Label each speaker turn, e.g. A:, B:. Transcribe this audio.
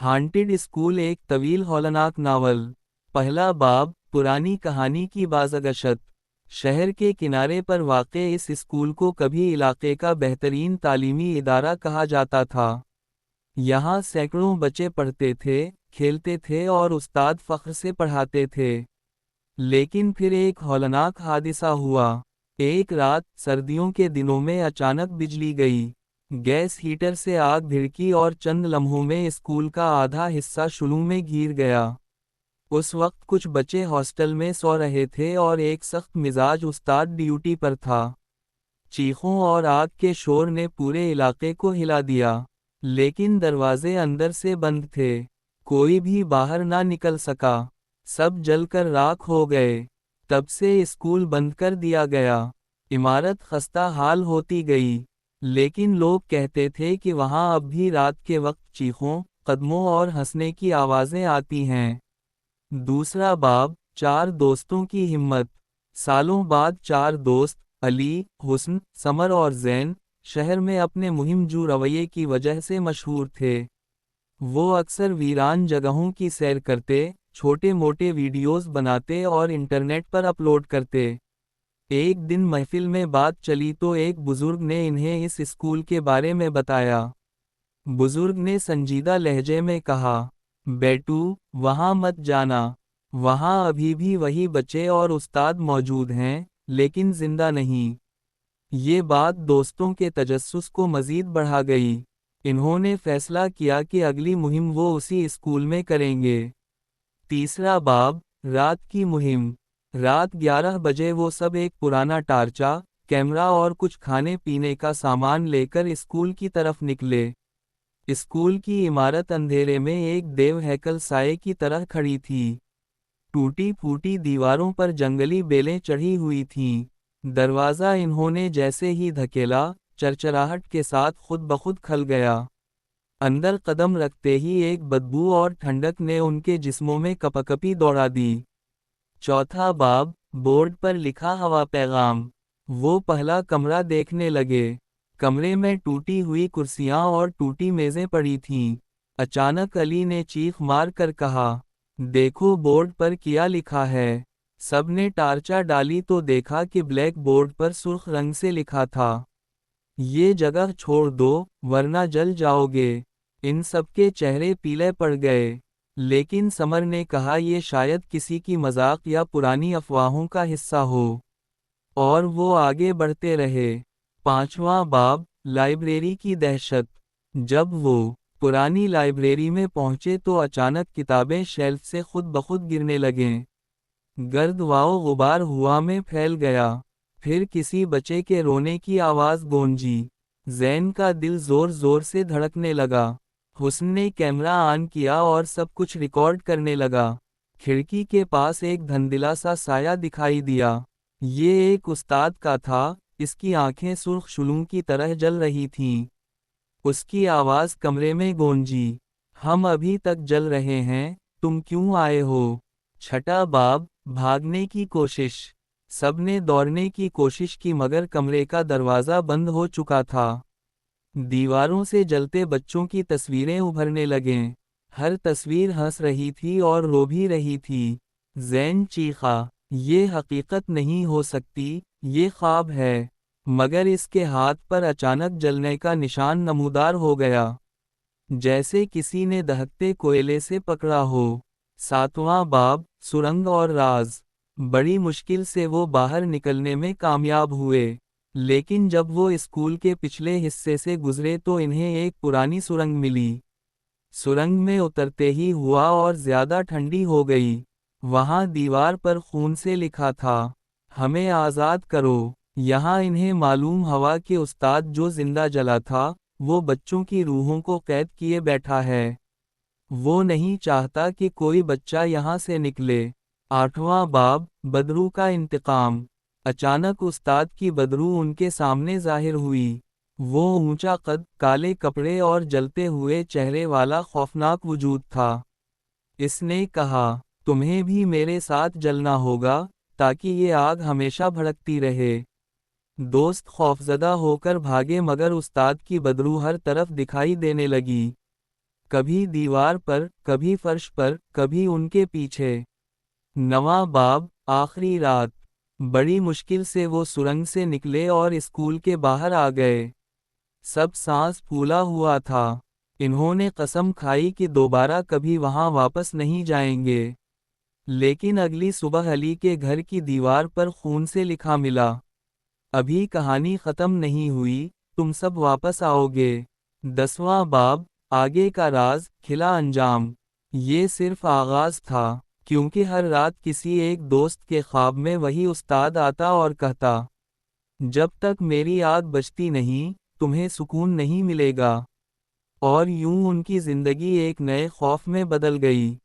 A: Haunted school एक तवील हौलनाक novel. पहला बाब, पुरानी कहानी की बाज़गशत। शहर के किनारे पर वाक़े इस स्कूल को कभी इलाके का बेहतरीन तालीमी इदारा कहा जाता था। यहाँ सैकड़ों बच्चे पढ़ते थे, खेलते थे और उस्ताद फ़ख्र से पढ़ाते थे। लेकिन फिर एक हौलनाक हादिसा हुआ। एक रात सर्दियों के दिनों में अचानक बिजली गई। गैस हीटर से आग भिड़की और चंद लम्हों में स्कूल का आधा हिस्सा शुलू में घिर गया। उस वक्त कुछ बच्चे हॉस्टल में सो रहे थे और एक सख्त मिजाज उस्ताद ड्यूटी पर था। चीखों और आग के शोर ने पूरे इलाके को हिला दिया, लेकिन दरवाजे अंदर से बंद थे। कोई भी बाहर ना निकल सका। सब जलकर राख हो गए। तब से स्कूल बंद कर दिया गया। इमारत खस्ता हाल होती गई, लेकिन लोग कहते थे कि वहां अब भी रात के वक्त चीखों, कदमों और हंसने की आवाजें आती हैं। दूसरा बाब, चार दोस्तों की हिम्मत। सालों बाद चार दोस्त, अली, हुस्न, समर और जैन, शहर में अपने मुहिमजू रवैये की वजह से मशहूर थे। वो अक्सर वीरान जगहों की सैर करते, छोटे मोटे वीडियोस बनाते और इंटरनेट पर अपलोड करते। एक दिन महफिल में बात चली तो एक बुजुर्ग ने इन्हें इस स्कूल के बारे में बताया। बुजुर्ग ने संजीदा लहजे में कहा, बेटू, वहाँ मत जाना। वहाँ अभी भी वही बच्चे और उस्ताद मौजूद हैं, लेकिन जिंदा नहीं। ये बात दोस्तों के तजस्सुस को मजीद बढ़ा गई। इन्होंने फैसला किया कि अगली मुहिम वो उसी स्कूल में करेंगे। तीसरा बाब, रात की मुहिम। रात 11 बजे वो सब एक पुराना टार्चा, कैमरा और कुछ खाने पीने का सामान लेकर स्कूल की तरफ निकले। स्कूल की इमारत अंधेरे में एक देव हैकल साए की तरह खड़ी थी। टूटी फूटी दीवारों पर जंगली बेलें चढ़ी हुई थीं। दरवाज़ा इन्होंने जैसे ही धकेला, चरचराहट के साथ खुद ब खुद खल गया। अंदर कदम रखते ही एक बदबू और ठंडक ने उनके जिस्मों में कपकपी दौड़ा दी। चौथा बाब, बोर्ड पर लिखा हवा पैगाम। वो पहला कमरा देखने लगे। कमरे में टूटी हुई कुर्सियां और टूटी मेज़ें पड़ी थीं। अचानक अली ने चीख मार कर कहा, देखो बोर्ड पर क्या लिखा है। सबने टार्चा डाली तो देखा कि ब्लैक बोर्ड पर सुर्ख रंग से लिखा था, ये जगह छोड़ दो, वरना जल जाओगे। इन सबके चेहरे पीले पड़ गए, लेकिन समर ने कहा ये शायद किसी की मजाक या पुरानी अफवाहों का हिस्सा हो, और वो आगे बढ़ते रहे। पांचवां बाब, लाइब्रेरी की दहशत। जब वो पुरानी लाइब्रेरी में पहुंचे तो अचानक किताबें शेल्फ से खुद ब खुद गिरने लगें। गर्द वाओ गुबार हुआ में फैल गया। फिर किसी बच्चे के रोने की आवाज़ गूंजी। जैन का दिल जोर जोर से धड़कने लगा। हुस्न ने कैमरा ऑन किया और सब कुछ रिकॉर्ड करने लगा। खिड़की के पास एक धंधिला सा साया दिखाई दिया। ये एक उस्ताद का था। इसकी आंखें सुर्ख शुलूं की तरह जल रही थीं। उसकी आवाज़ कमरे में गूंजी, हम अभी तक जल रहे हैं, तुम क्यों आए हो। छठा बाब, भागने की कोशिश। सबने दौड़ने की कोशिश की मगर कमरे का दरवाज़ा बंद हो चुका था। दीवारों से जलते बच्चों की तस्वीरें उभरने लगें। हर तस्वीर हंस रही थी और रो भी रही थी। जैन चीखा, ये हकीकत नहीं हो सकती, ये ख्वाब है। मगर इसके हाथ पर अचानक जलने का निशान नमूदार हो गया, जैसे किसी ने दहकते कोयले से पकड़ा हो। सातवां बाब, सुरंग और राज। बड़ी मुश्किल से वो बाहर निकलने में कामयाब हुए, लेकिन जब वो स्कूल के पिछले हिस्से से गुजरे तो इन्हें एक पुरानी सुरंग मिली। सुरंग में उतरते ही हुआ और ज्यादा ठंडी हो गई। वहां दीवार पर खून से लिखा था, हमें आज़ाद करो। यहाँ इन्हें मालूम हवा के उस्ताद जो जिंदा जला था, वो बच्चों की रूहों को कैद किए बैठा है। वो नहीं चाहता कि कोई बच्चा यहाँ से निकले। आठवां बाब, बदरू का इंतकाम। अचानक उस्ताद की बदरू उनके सामने जाहिर हुई। वो ऊंचा कद, काले कपड़े और जलते हुए चेहरे वाला खौफनाक वजूद था। इसने कहा, तुम्हें भी मेरे साथ जलना होगा, ताकि ये आग हमेशा भड़कती रहे। दोस्त खौफजदा होकर भागे मगर उस्ताद की बदरू हर तरफ दिखाई देने लगी। کبھی دیوار پر، کبھی فرش پر، کبھی ان کے پیچھے۔ نواں باب، آخری رات۔ بڑی مشکل سے وہ سرنگ سے نکلے اور اسکول کے باہر آ گئے۔ سب سانس پھولا ہوا تھا۔ انہوں نے قسم کھائی کہ دوبارہ کبھی وہاں واپس نہیں جائیں گے۔ لیکن اگلی صبح علی کے گھر کی دیوار پر خون سے لکھا ملا، ابھی کہانی ختم نہیں ہوئی، تم سب واپس آؤ گے۔ 10واں باب، آگے کا راز، کھلا انجام۔ یہ صرف آغاز تھا، کیونکہ ہر رات کسی ایک دوست کے خواب میں وہی استاد آتا اور کہتا، جب تک میری آگ بجھتی نہیں، تمہیں سکون نہیں ملے گا۔ اور یوں ان کی زندگی ایک نئے خوف میں بدل گئی۔